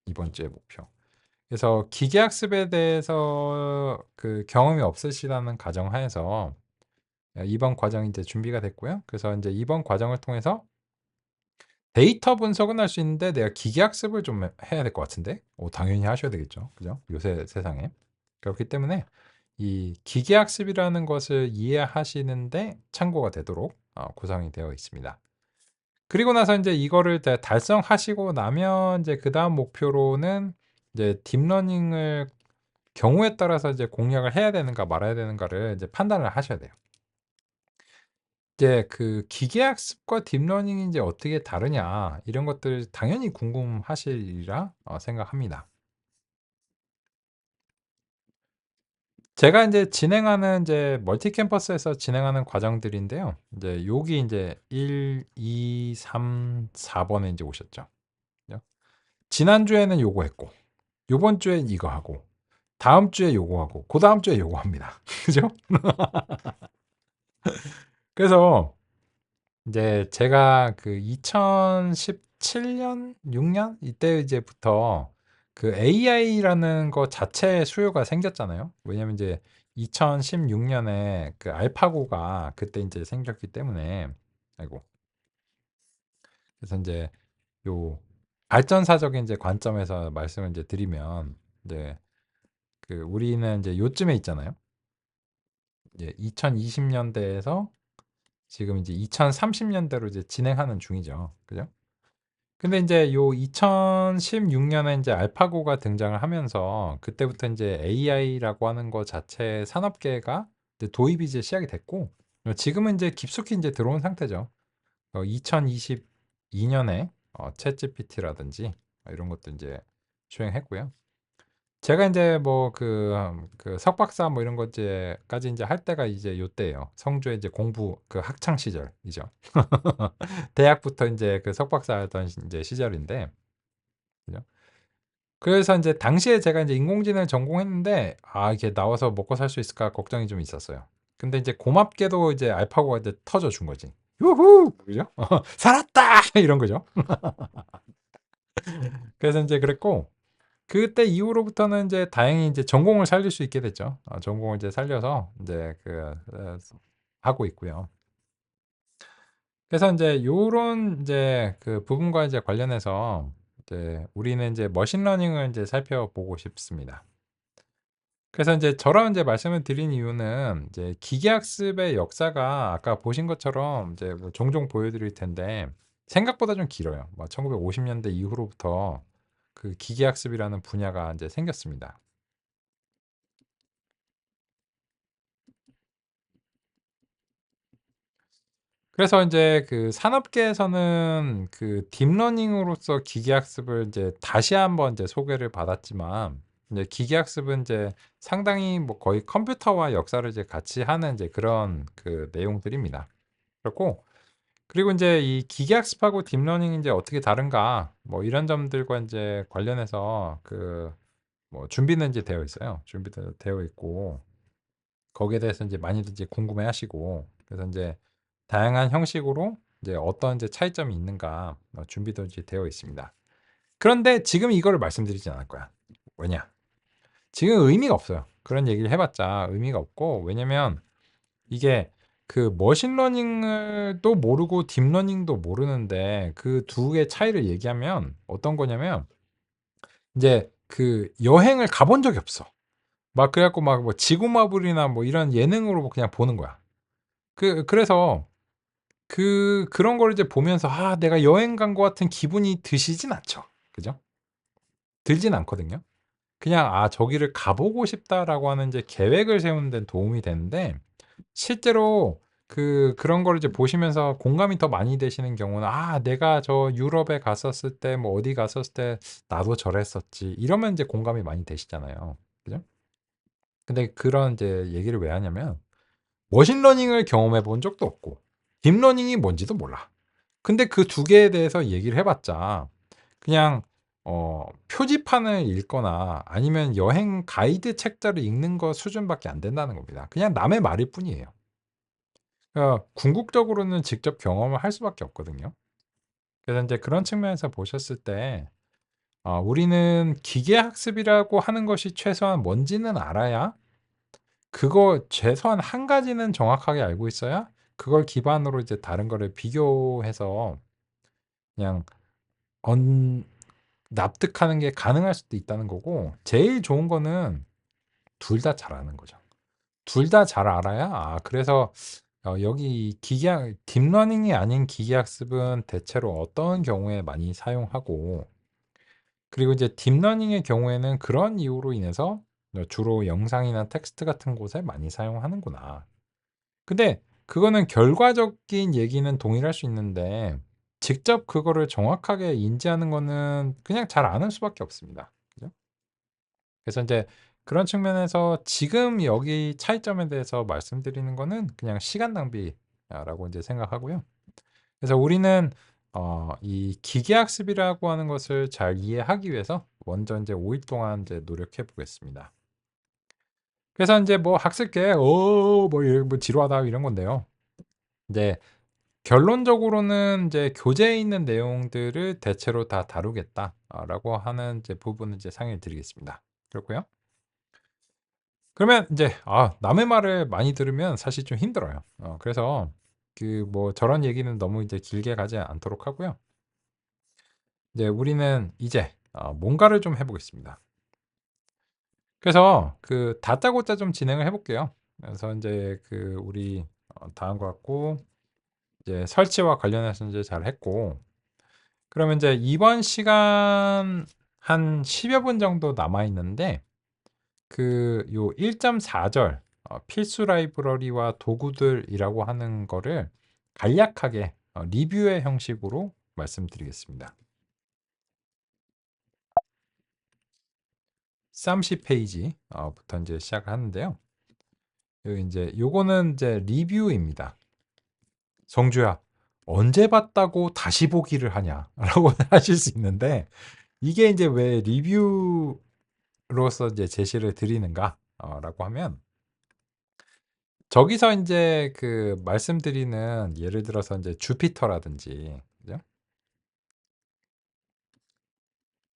이번 주의 목표. 그래서 기계학습에 대해서 그 경험이 없으시다는 가정하에서 이번 과정이 이제 준비가 됐고요. 그래서 이제 이번 과정을 통해서 데이터 분석은 할 수 있는데 내가 기계학습을 좀 해야 될 것 같은데? 당연히 하셔야 되겠죠. 그죠? 요새 세상에. 그렇기 때문에 이 기계학습이라는 것을 이해하시는데 참고가 되도록 구성이 되어 있습니다. 그리고 나서 이제 이거를 달성하시고 나면 이제 그다음 목표로는 이제 딥러닝을 경우에 따라서 이제 공략을 해야 되는가 말아야 되는가를 이제 판단을 하셔야 돼요. 이제 그 기계학습과 딥러닝이 이제 어떻게 다르냐 이런 것들 당연히 궁금하시리라 생각합니다. 제가 이제 진행하는 이제 멀티 캠퍼스에서 진행하는 과정들인데요. 이제 여기 이제 1, 2, 3, 4번에 이제 오셨죠. 그죠? 지난주에는 요거 했고, 요번 주엔 이거 하고, 다음 주에 요거 하고, 그 다음 주에 요거 합니다. 그죠? 그래서 이제 제가 그 2017년, 6년 이때 이제부터 그 AI라는 거 자체의 수요가 생겼잖아요. 왜냐면 이제 2016년에 그 알파고가 그때 이제 생겼기 때문에, 아이고. 그래서 이제 요 발전사적인 이제 관점에서 말씀을 이제 드리면, 이제 그 우리는 이제 요쯤에 있잖아요. 이제 2020년대에서 지금 이제 2030년대로 이제 진행하는 중이죠. 그죠? 근데 이제 요 2016년에 이제 알파고가 등장을 하면서 그때부터 이제 AI라고 하는 거 자체 산업계가 이제 도입이 이제 시작이 됐고 지금은 이제 깊숙이 이제 들어온 상태죠. 2022년에 챗GPT라든지 이런 것도 이제 수행했고요. 제가 이제 뭐 그 석박사 뭐 이런 것까지 이제 할 때가 이제 요때예요. 성주에 이제 공부 그 학창 시절이죠. 대학부터 이제 그 석박사 하던 이제 시절인데, 그죠? 그래서 이제 당시에 제가 이제 인공지능을 전공했는데, 이게 나와서 먹고 살 수 있을까 걱정이 좀 있었어요. 근데 이제 고맙게도 이제 알파고가 이제 터져 준 거지. 유후! 그죠? 살았다! 이런 거죠. 그래서 이제 그랬고, 그때 이후로부터는 이제 다행히 이제 전공을 살릴 수 있게 됐죠. 전공을 이제 살려서 이제 하고 있고요. 그래서 이제 요런 이제 그 부분과 이제 관련해서 이제 우리는 이제 머신러닝을 이제 살펴보고 싶습니다. 그래서 이제 저런 이제 말씀을 드린 이유는 이제 기계학습의 역사가 아까 보신 것처럼 이제 뭐 종종 보여드릴 텐데 생각보다 좀 길어요. 뭐 1950년대 이후로부터 그 기계학습이라는 분야가 이제 생겼습니다. 그래서 인제 그 산업계에서는 그 딥러닝으로서 기계학습을 인제 다시 한번 이제 소개를 받았지만 이제 기계학습은 인제 상당히 뭐 거의 컴퓨터와 역사를 이제 같이 하는 이제 그런 그 내용들입니다. 그렇고 그리고 인제 이 기계학습하고 딥러닝이 인제 어떻게 다른가 뭐 이런 점들과 인제 관련해서 그 뭐 준비는 이제 되어 있어요. 준비도 되어 있고 거기에 대해서 인제 많이들 이제 궁금해하시고 그래서 인제 다양한 형식으로 이제 어떤 이제 차이점이 있는가 준비도 이제 되어 있습니다. 그런데 지금 이거를 말씀드리진 않을 거야. 왜냐? 지금 의미가 없어요. 그런 얘기를 해봤자 의미가 없고 왜냐면 이게 그 머신러닝을 또 모르고 딥러닝도 모르는데 그 두 개의 차이를 얘기하면 어떤 거냐면 이제 그 여행을 가본 적이 없어. 막 그래갖고 막 뭐 지구마블이나 뭐 이런 예능으로 그냥 보는 거야. 그래서 그런 거를 이제 보면서 '내가 여행 간 것 같은 기분이 드시진 않죠. 그죠? 들진 않거든요. 그냥 '저기를 가 보고 싶다.'라고 하는 이제 계획을 세우는 데는 도움이 되는데 실제로 그런 거를 이제 보시면서 공감이 더 많이 되시는 경우는 '내가 저 유럽에 갔었을 때 뭐 어디 갔었을 때 나도 저랬었지.' 이러면 이제 공감이 많이 되시잖아요. 그죠? 근데 그런 이제 얘기를 왜 하냐면 머신러닝을 경험해 본 적도 없고 딥러닝이 뭔지도 몰라. 근데 그 두 개에 대해서 얘기를 해 봤자 그냥 표지판을 읽거나 아니면 여행 가이드 책자를 읽는 거 수준밖에 안 된다는 겁니다. 그냥 남의 말일 뿐이에요. 그러니까 궁극적으로는 직접 경험을 할 수밖에 없거든요. 그래서 인제 그런 측면에서 보셨을 때 우리는 기계 학습이라고 하는 것이 최소한 뭔지는 알아야 그거 최소한 한 가지는 정확하게 알고 있어야 그걸 기반으로 이제 다른 거를 비교해서 그냥 언 납득하는 게 가능할 수도 있다는 거고 제일 좋은 거는 둘 다 잘하는 거죠. 둘 다 잘 알아야 그래서 여기 기계학 딥러닝이 아닌 기계학습은 대체로 어떤 경우에 많이 사용하고 그리고 이제 딥러닝의 경우에는 그런 이유로 인해서 주로 영상이나 텍스트 같은 곳에 많이 사용하는구나. 근데 그거는 결과적인 얘기는 동일할 수 있는데 직접 그거를 정확하게 인지하는 거는 그냥 잘 아는 수밖에 없습니다. 그죠? 그래서 인제 그런 측면에서 지금 여기 차이점에 대해서 말씀드리는 거는 그냥 시간 낭비라고 인제 생각하고요. 그래서 우리는 이 기계학습이라고 하는 것을 잘 이해하기 위해서 먼저 인제 5일 동안 이제 노력해 보겠습니다. 그래서 인제 뭐 학습계 뭐 지루하다 이런 건데요. 인제 결론적으로는 이제 "교재에 있는 내용들을 대체로 다 다루겠다."라고 하는 이제 부분을 이제 상의를 드리겠습니다. 그렇고요. 그러면 인제 남의 말을 많이 들으면 사실 좀 힘들어요. 그래서 뭐 저런 얘기는 너무 이제 길게 가지 않도록 하고요. 이제 우리는 이제 뭔가를 좀 해 보겠습니다. 그래서 다짜고짜 좀 진행을 해 볼게요. 그래서 인제 우리 다음과 같고 이제 설치와 관련해서 인제 잘했고 그러면 이제 이번 시간 한 10여 분 정도 남아 있는데 그 요 1.4절 필수 라이브러리와 도구들이라고 하는 거를 간략하게 리뷰의 형식으로 말씀드리겠습니다. 30페이지부터 이제 시작하는데요. 여기 이제 요거는 이제 리뷰입니다. 성주야, 언제 봤다고 다시 보기를 하냐라고 하실 수 있는데 이게 이제 왜 리뷰로서 이제 제시를 드리는가라고 하면 저기서 이제 그 말씀드리는 예를 들어서 이제 주피터라든지 그죠?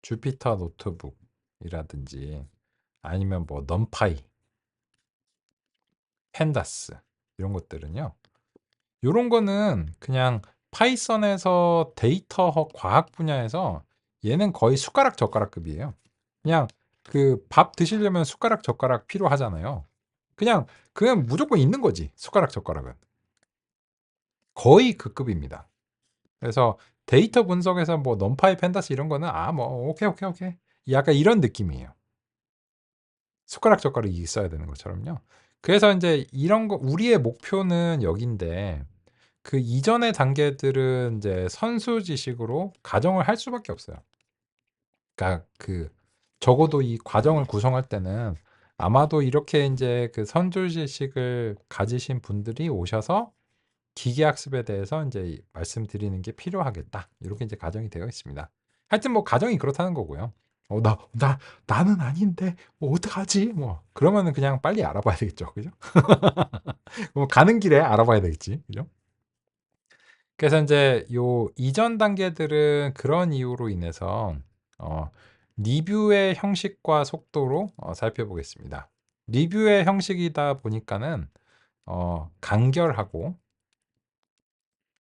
주피터 노트북이라든지 아니면 뭐 넘파이, 펜다스 이런 것들은요. 요런 거는 그냥 파이썬에서 데이터 과학 분야에서 얘는 거의 숟가락 젓가락급이에요. 그냥 그 밥 드시려면 숟가락 젓가락 필요하잖아요. 그냥 무조건 있는 거지. 숟가락 젓가락은. 거의 그 급입니다. 그래서 데이터 분석에서 뭐 넘파이 펜다스 이런 거는 뭐 오케이. 약간 이런 느낌이에요. 숟가락 젓가락이 있어야 되는 것처럼요. 그래서 이제 이런 거 우리의 목표는 여긴데 그 이전의 단계들은 이제 선수 지식으로 가정을 할 수밖에 없어요. 그러니까 그 적어도 이 과정을 구성할 때는 아마도 이렇게 이제 그 선수 지식을 가지신 분들이 오셔서 기계학습에 대해서 이제 말씀드리는 게 필요하겠다. 이렇게 이제 가정이 되어 있습니다. 하여튼 뭐 가정이 그렇다는 거고요. 나는 아닌데 뭐 어떡하지? 뭐 그러면은 그냥 빨리 알아봐야 되겠죠. 그죠? 뭐 가는 길에 알아봐야 되겠지. 그죠? 그래서 이제 요 이전 단계들은 그런 이유로 인해서 어, 리뷰의 형식과 속도로 살펴보겠습니다. 리뷰의 형식이다 보니까는 간결하고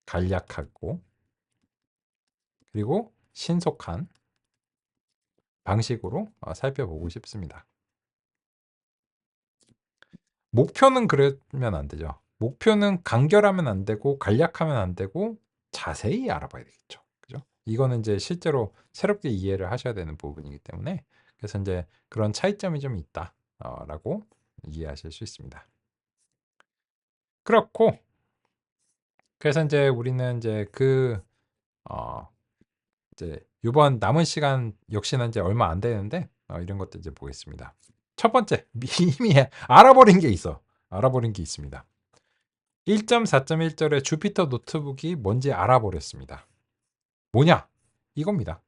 간략하고 그리고 신속한 방식으로 살펴보고 싶습니다. 목표는 그러면 안 되죠. 목표는 간결하면 안 되고 간략하면 안 되고 자세히 알아봐야 되겠죠. 그죠? 이거는 이제 실제로 새롭게 이해를 하셔야 되는 부분이기 때문에 그래서 이제 그런 차이점이 좀 있다라고 이해하실 수 있습니다. 그렇고 그래서 이제 우리는 이제 어, 이제 이번 남은 시간 역시나 이제 얼마 안 되는데 이런 것도 이제 보겠습니다. 첫 번째 이미 알아버린 게 있어. 알아버린 게 있습니다. 1.4.1절의 주피터 노트북이 뭔지 알아버렸습니다. 뭐냐? 이겁니다.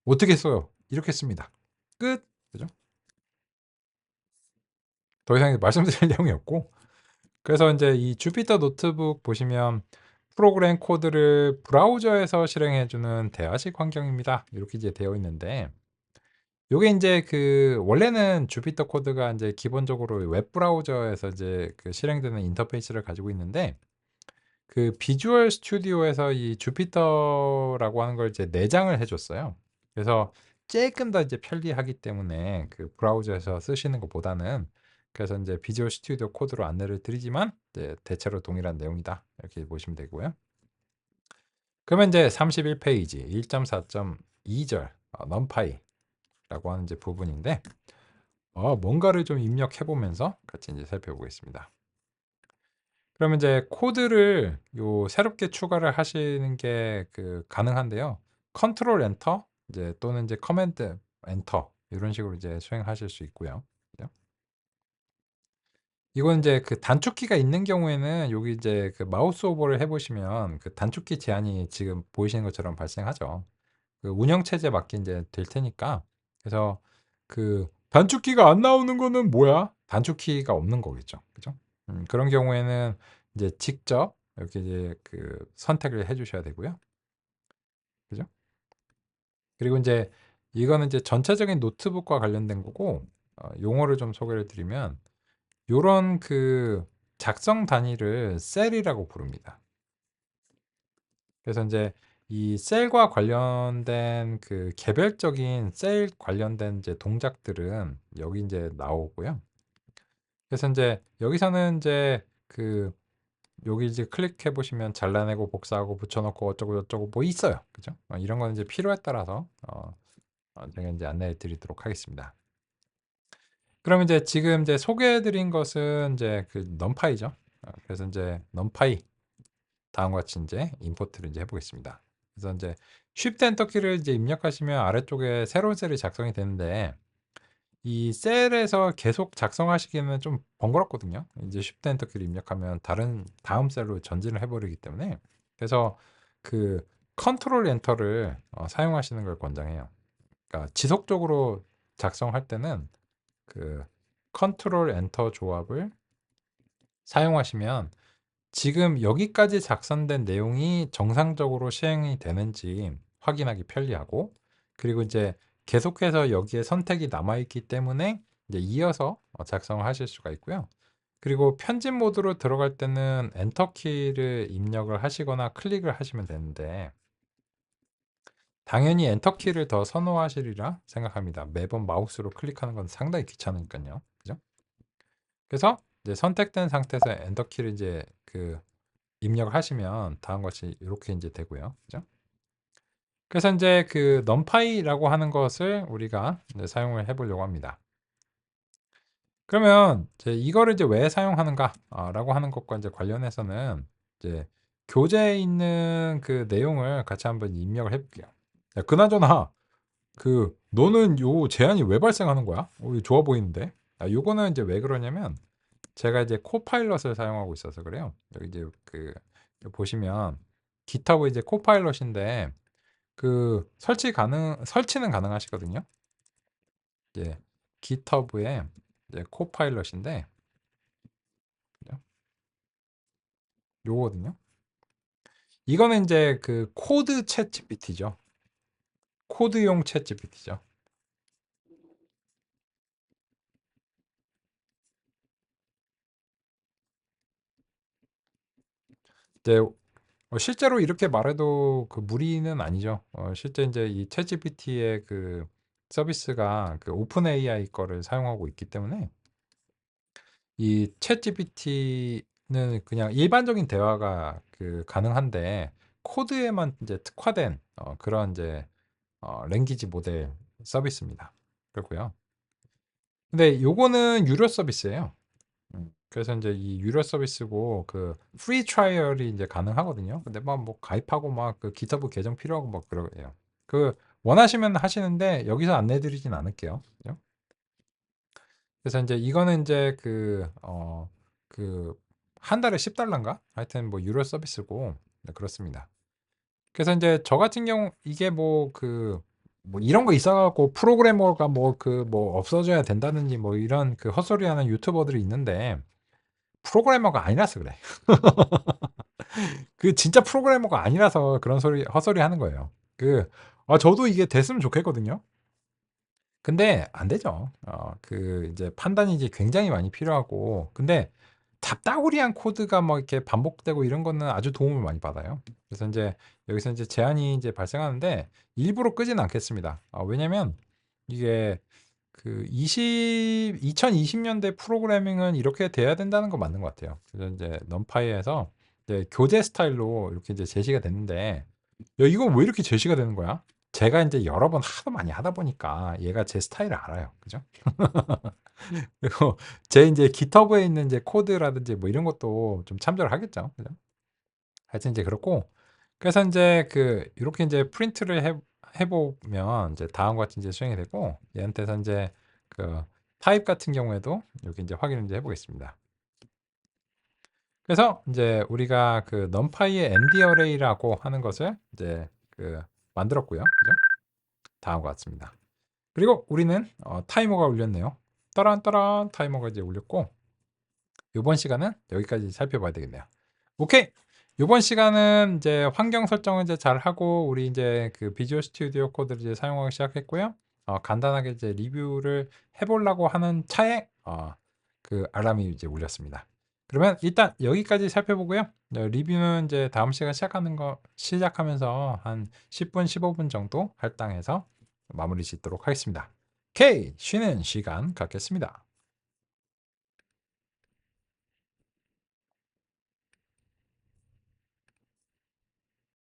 어떻게 써요? 이렇게 씁니다. 끝. 그죠? 더 이상 말씀드릴 내용이 없고 그래서 이제 이 주피터 노트북 보시면 프로그램 코드를 브라우저에서 실행해주는 대화식 환경입니다. 이렇게 이제 되어 있는데 요게 인제 그 원래는 주피터 코드가 인제 기본적으로 웹 브라우저에서 이제 그 실행되는 인터페이스를 가지고 있는데 그 비주얼 스튜디오에서 이 주피터라고 하는 걸 이제 내장을 해 줬어요. 그래서 쪼끔 더 이제 편리하기 때문에 그 브라우저에서 쓰시는 것보다는 그래서 인제 비주얼 스튜디오 코드로 안내를 드리지만 이제 대체로 동일한 내용이다. 이렇게 보시면 되고요. 그러면 인제 31 페이지 1.4.2절 넘파이 라고 하는 이제 부분인데 뭔가를 좀 입력해 보면서 같이 이제 살펴보겠습니다. 그러면 이제 코드를 요 새롭게 추가를 하시는 게 그 가능한데요. 컨트롤 엔터 이제 또는 이제 커맨드 엔터 이런 식으로 이제 수행하실 수 있고요. 그죠? 이건 이제 그 단축키가 있는 경우에는 여기 이제 그 마우스 오버를 해 보시면 그 단축키 제한이 지금 보이시는 것처럼 발생하죠. 그 운영 체제에 맞게 인제 될 테니까 그래서 그 단축키가 안 나오는 거는 뭐야? 단축키가 없는 거겠죠. 그죠? 그런 경우에는 이제 직접 이렇게 이제 그 선택을 해 주셔야 되고요. 그죠? 그리고 인제 이거는 이제 전체적인 노트북과 관련된 거고 용어를 좀 소개를 드리면 요런 그 작성 단위를 셀이라고 부릅니다. 그래서 인제 이 셀과 관련된 그 개별적인 셀 관련된 이제 동작들은 여기 인제 나오고요. 그래서 인제 여기서는 인제 그 여기 이제 클릭해 보시면 잘라내고 복사하고 붙여놓고 어쩌고 저쩌고 뭐 있어요. 그죠? 이런 거는 이제 필요에 따라서 제가 이제 안내해 드리도록 하겠습니다. 그러면 이제 지금 이제 소개해 드린 것은 이제 그 넘파이죠. 그래서 이제 넘파이 다음과 같이 이제 임포트를 이제 해보겠습니다. 그래서 이제 Shift 엔터키를 이제 입력하시면 아래쪽에 새로운 셀이 작성이 되는데 이 셀에서 계속 작성하시기에는 좀 번거롭거든요. 이제 Shift 엔터키를 입력하면 다음 셀로 전진을 해버리기 때문에 그래서 그 컨트롤 엔터를 사용하시는 걸 권장해요. 그러니까 지속적으로 작성할 때는 그 컨트롤 엔터 조합을 사용하시면 지금 여기까지 작성된 내용이 정상적으로 시행이 되는지 확인하기 편리하고 그리고 이제 계속해서 여기에 선택이 남아있기 때문에 이제 이어서 작성을 하실 수가 있고요. 그리고 편집 모드로 들어갈 때는 엔터 키를 입력을 하시거나 클릭을 하시면 되는데 당연히 엔터 키를 더 선호하시리라 생각합니다. 매번 마우스로 클릭하는 건 상당히 귀찮으니까요. 그죠? 그래서 이제 선택된 상태에서 엔터 키를 이제 입력을 하시면 다음과 같이 이렇게 이제 되고요. 그죠? 그래서 이제 그 numpy라고 하는 것을 우리가 이제 사용을 해보려고 합니다. 그러면 이제 이거를 이제 왜 사용하는가 라고 하는 것과 이제 관련해서는 이제 교재에 있는 그 내용을 같이 한번 입력을 해볼게요. 야, 그나저나 너는 요 제한이 왜 발생하는 거야? 이거 좋아 보이는데? 요거는 이제 왜 그러냐면 제가 이제 코파일럿을 사용하고 있어서 그래요. 여기 이제 보시면 GitHub 이제 코파일럿인데 설치는 가능하시거든요. 이제 GitHub에 이제 코파일럿인데 요거거든요. 이거는 이제 그 코드 챗 GPT죠. 코드용 챗 GPT죠. 이제 실제로 이렇게 말해도 그 무리는 아니죠. 실제 이제 이 챗GPT의 그 서비스가 그 오픈 AI 거를 사용하고 있기 때문에 이 챗GPT는 그냥 일반적인 대화가 가능한데 코드에만 이제 특화된 그런 이제 랭귀지 모델 서비스입니다. 그렇고요. 근데 요거는 유료 서비스예요. 그래서 이제 이 유료 서비스고 프리 트라이얼이 이제 가능하거든요. 근데 뭐 가입하고 막 기타브 계정 필요하고 막 그러요. 원하시면 하시는데 여기서 안내 드리진 않을게요. 그죠? 그래서 이제 이거는 이제 한 달에 10달러인가? 하여튼 뭐 유료 서비스고 네, 그렇습니다. 그래서 이제 저 같은 경우 이게 뭐 이런 거 있어갖고 프로그래머가 뭐 없어져야 된다든지 뭐 이런 헛소리 하는 유튜버들이 있는데 프로그래머가 아니라서 그래. 진짜 프로그래머가 아니라서 그런 헛소리 하는 거예요. 저도 이게 됐으면 좋겠거든요. 근데 안 되죠. 이제 판단이 이제 굉장히 많이 필요하고, 근데 잡다구리한 코드가 뭐 이렇게 반복되고 이런 거는 아주 도움을 많이 받아요. 그래서 이제 여기서 이제 제한이 이제 발생하는데 일부러 끄지는 않겠습니다. 왜냐면 이게 2020년대 프로그래밍은 이렇게 돼야 된다는 거 맞는 것 같아요. 그래서 이제 넘파이에서 이제 교재 스타일로 이렇게 이제 제시가 됐는데, 야, 이거 왜 이렇게 제시가 되는 거야? 제가 이제 여러 번 하도 많이 하다 보니까 얘가 제 스타일을 알아요. 그죠? 그리고 제 이제 GitHub에 있는 이제 코드라든지 뭐 이런 것도 좀 참조를 하겠죠. 그죠? 하여튼 이제 그렇고, 그래서 이제 이렇게 이제 프린트를 해보면 이제 다음과 같이 이제 수행이 되고, 얘한테서 이제 타입 같은 경우에도 이렇게 이제 확인을 이제 해보겠습니다. 그래서 이제 우리가 numpy의 empty array라고 하는 것을 이제 만들었고요. 그죠? 다음과 같습니다. 그리고 우리는 타이머가 울렸네요. 따란 타이머가 이제 울렸고 이번 시간은 여기까지 살펴봐야 되겠네요. 오케이. 이번 시간은 이제 환경 설정을 이제 잘 하고 우리 이제 비주얼 스튜디오 코드를 이제 사용하기 시작했고요. 간단하게 이제 리뷰를 해보려고 하는 차에 알람이 이제 울렸습니다. 그러면 일단 여기까지 살펴보고요. 리뷰는 이제 다음 시간 시작하면서 한 10분, 15분 정도 할당해서 마무리 짓도록 하겠습니다. 오케이, 쉬는 시간 갖겠습니다.